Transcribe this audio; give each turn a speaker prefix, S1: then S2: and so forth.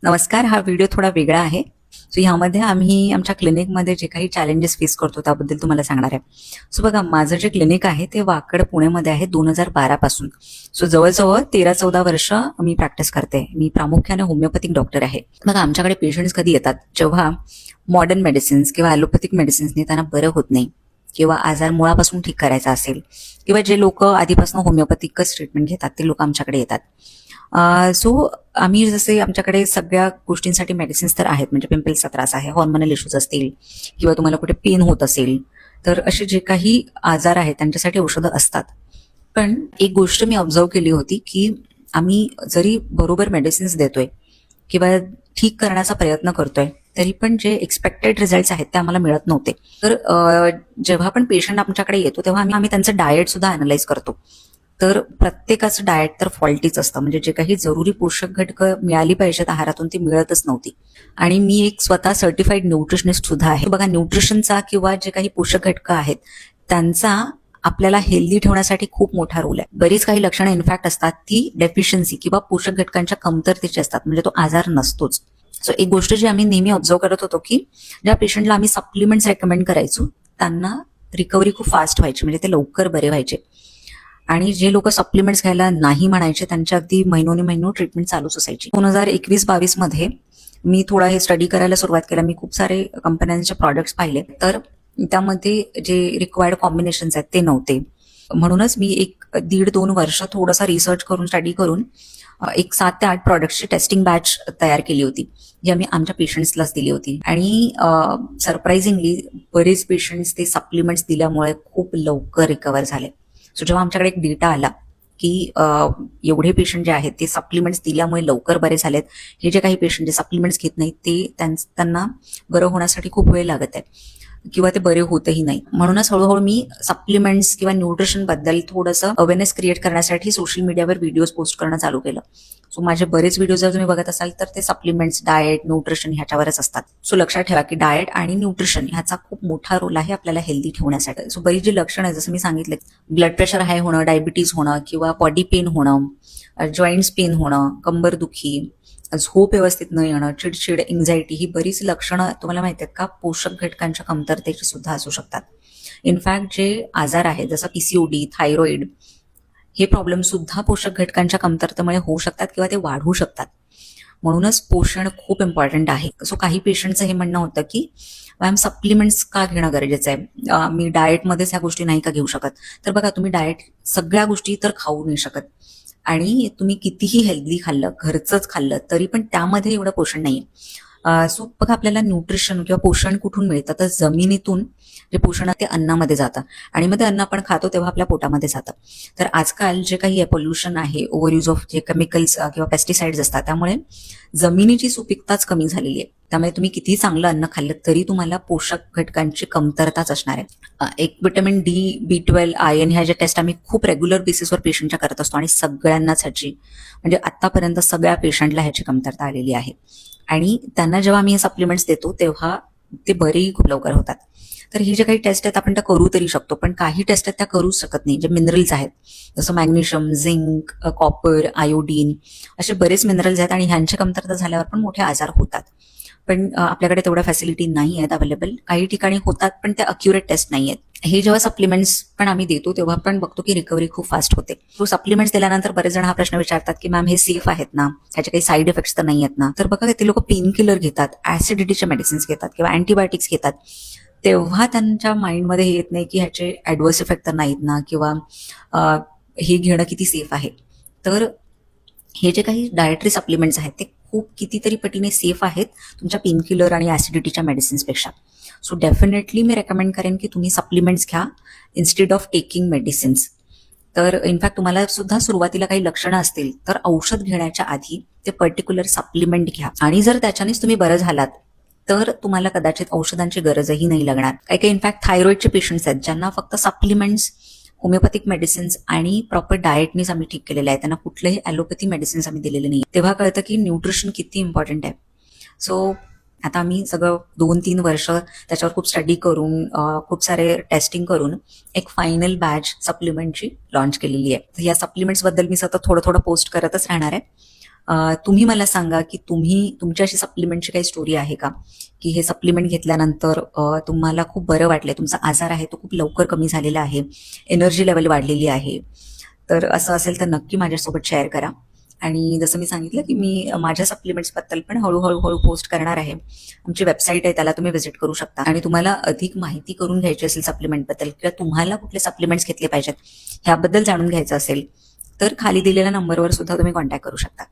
S1: नमस्कार. हा व्हिडिओ थोडा वेगळा आहे. सो ह्यामध्ये आम्ही आमच्या क्लिनिकमध्ये जे काही चॅलेंजेस फेस करतो त्याबद्दल तुम्हाला सांगणार आहे. सो बघा, माझं जे क्लिनिक आहे ते वाकड पुण्यामध्ये आहे 2012 पासून. सो जवळजवळ 13-14 वर्ष मी प्रॅक्टिस करते. मी प्रामुख्याने होमिओपॅथिक डॉक्टर आहे. बघा, आमच्याकडे पेशंट्स कधी येतात जेव्हा मॉडर्न मेडिसिन्स किंवा ॲलोपॅथिक मेडिसिन्सनी त्यांना बरं होत नाही किंवा आजार मुळापासून ठीक करायचा असेल किंवा जे लोक आधीपासून होमिओपॅथिकच ट्रीटमेंट घेतात ते लोक आमच्याकडे येतात. सो आम्ही जसे आमच्याकडे सगळ्या गोष्टींसाठी मेडिसिन्स तर आहेत, म्हणजे पिंपल्सचा त्रास आहे, हॉर्मोनल इश्यूज असतील किंवा तुम्हाला कुठे पेन होत असेल तर असे जे काही आजार आहेत त्यांच्यासाठी औषधं असतात. पण एक गोष्ट मी ऑब्झर्व केली होती की आम्ही जरी बरोबर मेडिसिन्स देतोय किंवा ठीक करण्याचा प्रयत्न करतोय तरी पण जे एक्सपेक्टेड रिझल्ट्स आहेत ते आम्हाला मिळत नव्हते. तर जेव्हा पण पेशंट आमच्याकडे येतो तेव्हा आम्ही त्यांचं डाएट सुद्धा अनालाइज करतो. तर प्रत्येकाचं डाएट तर फॉल्टीच असतं, म्हणजे जे काही जरुरी पोषक घटकं मिळाली पाहिजेत आहारातून ती मिळतच नव्हती. आणि मी एक स्वतः सर्टिफाईड न्यूट्रिशनिस्ट सुद्धा आहे. बघा, न्यूट्रिशनचा किंवा जे काही पोषक घटकं आहेत त्यांचा आपल्याला हेल्दी ठेवण्यासाठी खूप मोठा रोल आहे. बरीच काही लक्षणं इनफॅक्ट असतात ती डेफिशियन्सी किंवा पोषक घटकांच्या कमतरतेची असतात, म्हणजे तो आजार नसतोच. सो एक गोष्ट जी आम्ही नेहमी ऑब्झर्व करत होतो की ज्या पेशंटला आम्ही सप्लिमेंट्स रेकमेंड करायचो त्यांना रिकव्हरी खूप फास्ट व्हायची, म्हणजे ते लवकर बरे व्हायचे. आणि जे लोक सप्लिमेंट्स घ्यायला नाही म्हणायचे त्यांच्या अगदी महिनो ट्रीटमेंट चालूच असायची. 2021-22 मध्ये मी थोडा हे स्टडी करायला सुरुवात केला. मी खूप सारे कंपन्यांचे प्रॉडक्ट्स पाहिले तर त्यामध्ये जे रिक्वायर्ड कॉम्बिनेशन्स आहेत ते नव्हते. म्हणूनच मी 1-1.5-2 वर्ष थोडासा रिसर्च करून स्टडी करून एक 7 ते 8 प्रॉडक्ट्सची टेस्टिंग बॅच तयार केली होती, जी आम्ही आमच्या पेशंट्सलाच दिली होती. आणि सरप्राइझिंगली बरेच पेशंट्स ते सप्लिमेंट्स दिल्यामुळे खूप लवकर रिकवर झाले. सो जेव्हा आमच्याकडे एक डेटा आला की एवढे पेशंट जे आहेत ते सप्लिमेंट्स दिल्यामुळे लवकर बरे झालेत, हे जे काही पेशंट जे सप्लिमेंट्स घेत नाहीत ते त्यांना बरं होण्यासाठी खूप वेळ लागत आहे किंवा ते बरे होतही नाही. म्हणूनच हळूहळू मी सप्लिमेंट्स किंवा न्यूट्रिशन बद्दल थोडंसं अवेअरनेस क्रिएट करण्यासाठी सोशल मीडियावर व्हिडिओज पोस्ट करणं चालू केलं. सो माझे बरेच व्हिडिओ जर तुम्ही बघत असाल तर ते सप्लिमेंट्स, डाएट, न्यूट्रिशन ह्याच्यावरच असतात. सो लक्षात ठेवा की डाएट आणि न्यूट्रिशन ह्याचा खूप मोठा रोल आहे आपल्याला हेल्दी ठेवण्यासाठी. सो बरीच जी लक्षणं आहे जसं मी सांगितलं, ब्लड प्रेशर हाय होणं, डायबिटीज होणं किंवा बॉडी पेन होणं, जॉईंट्स पेन होणं, कंबरदुखी, झोप व्यवस्थित न येणं, चिडचिड, एन्झायटी, ही बरीच लक्षणं तुम्हाला माहिती आहेत का पोषक घटकांच्या कमतरतेची सुद्धा असू शकतात. इनफॅक्ट जे आजार आहेत जसं पीसीओडी, थायरॉइड, हे प्रॉब्लेम सुद्धा पोषक घटकांच्या कमतरतेमुळे होऊ शकतात किंवा ते वाढू शकतात. म्हणूनच पोषण खूप इम्पॉर्टंट आहे. सो काही पेशंटचं हे म्हणणं होतं की मॅम सप्लिमेंट्स का घेणं गरजेचं आहे, मी डाएटमध्येच ह्या गोष्टी नाही का घेऊ शकत. तर बघा, तुम्ही डाएट सगळ्या गोष्टी तर खाऊ नाही शकत आणि तुम्ही कितीही हेल्दी खाल्लं, घरचंच खाल्लं तरी पण त्यामध्ये एवढं पोषण नाहीये. सो बघा, आपल्याला न्यूट्रिशन किंवा पोषण कुठून मिळतं तर जमिनीतून जे पोषण आहे ते अन्नामध्ये जातं आणि मग ते अन्न आपण खातो तेव्हा आपल्या पोटामध्ये जातं. तर आजकाल जे काही पोल्युशन आहे, ओव्हरयूज ऑफ जे केमिकल्स किंवा पेस्टिसाइड्स असतात त्यामुळे जमिनीची सुपीकताच कमी झालेली आहे. त्यामुळे तुम्ही कितीही चांगलं अन्न खाल्लं तरी तुम्हाला पोषक घटकांची कमतरताच असणार आहे. एक विटामिन डी, B12, आयर्न ह्या ज्या टेस्ट आम्ही खूप रेग्युलर बेसिसवर पेशंटच्या करत असतो आणि सगळ्यांनाच ह्याची, म्हणजे आतापर्यंत सगळ्या पेशंटला ह्याची कमतरता आलेली आहे. आणि त्यांना जेव्हा आम्ही हे सप्लिमेंट्स देतो तेव्हा ते बरेही खूप लवकर होतात. तर ही जे काही टेस्ट आहेत आपण त्या करू तरी शकतो, पण काही टेस्ट आहेत त्या करूच शकत नाही. जे मिनरल्स आहेत जसं मॅग्नेशियम, झिंक, कॉपर, आयोडीन, असे बरेच मिनरल्स आहेत आणि ह्यांची कमतरता झाल्यावर पण मोठे आजार होतात. पण आपल्याकडे तेवढ्या फॅसिलिटी नाही आहेत अवेलेबल. काही ठिकाणी होतात पण त्या अक्युरेट टेस्ट नाही आहेत. हे जेव्हा सप्लिमेंट्स पण आम्ही देतो तेव्हा पण बघतो की रिकव्हरी खूप फास्ट होते. तो सप्लिमेंट्स दिल्यानंतर बरेच जण हा प्रश्न विचारतात की मॅम हे सेफ आहेत ना, ह्याचे काही साईड इफेक्ट्स तर नाही आहेत ना. तर बघा, ते लोक पेन किलर घेतात, ऍसिडिटीचे मेडिसिन्स घेतात किंवा अँटीबायोटिक्स घेतात तेव्हा त्यांच्या माइंडमध्ये हे येत नाही की ह्याचे ऍडव्हर्स इफेक्ट तर नाहीत ना किंवा हे घेणं किती सेफ आहे. तर हे जे काही डायटरी सप्लिमेंट्स आहेत ते खूप कितीतरी पटीने सेफ आहेत तुमच्या पेनकिलर आणि ऍसिडिटीच्या मेडिसिन्सपेक्षा. सो डेफिनेटली मी रेकमेंड करेन की तुम्ही सप्लिमेंट्स घ्या इन्स्टेड ऑफ टेकिंग मेडिसिन्स. तर इनफॅक्ट तुम्हाला सुद्धा सुरुवातीला काही लक्षणं असतील तर औषध घेण्याच्या आधी ते पर्टिक्युलर सप्लिमेंट घ्या आणि जर त्याच्यानेच तुम्ही बरं झालात तर तुम्हाला कदाचित औषधांची गरजही नाही लागणार. काही इनफॅक्ट थायरॉइडचे पेशंट्स आहेत ज्यांना फक्त सप्लिमेंट्स, होमिओपॅथिक मेडिसिन्स आणि प्रॉपर डाएटनीच आम्ही ठीक केलेलं आहे, त्यांना कुठलेही ॲलोपॅथी मेडिसिन्स आम्ही दिलेले नाही. तेव्हा कळतं की न्यूट्रिशन किती इम्पॉर्टंट आहे. सो आता आम्ही सगळं 2-3 वर्ष त्याच्यावर खूप स्टडी करून खूप सारे टेस्टिंग करून एक फायनल बॅच सप्लिमेंटची लॉन्च केलेली आहे. या सप्लिमेंट्स बद्दल मी सतत थोडं पोस्ट करतच राहणार आहे. तुम्ही मला सांगा की तुमची अशी सप्लिमेंटची काही स्टोरी आहे का, की हे सप्लिमेंट घेतल्यानंतर तुम्हाला खूप बरं वाटलंय, तुमचा आजार आहे तो खूप लवकर कमी झालेला आहे, एनर्जी लेवल वाढलेली आहे. तर असं असेल तर नक्की माझ्यासोबत शेअर करा. आणि जसं मी सांगितलं की मी माझ्या सप्लिमेंट्सबद्दल पण हळूहळू पोस्ट करणार आहे. आमची वेबसाईट आहे, त्याला तुम्ही व्हिजिट करू शकता. आणि तुम्हाला अधिक माहिती करून घ्यायची असेल सप्लिमेंटबद्दल किंवा तुम्हाला कुठले सप्लिमेंट्स घेतले पाहिजेत ह्याबद्दल जाणून घ्यायचं असेल तर खाली दिलेल्या नंबरवर सुद्धा तुम्ही कॉन्टॅक्ट करू शकता.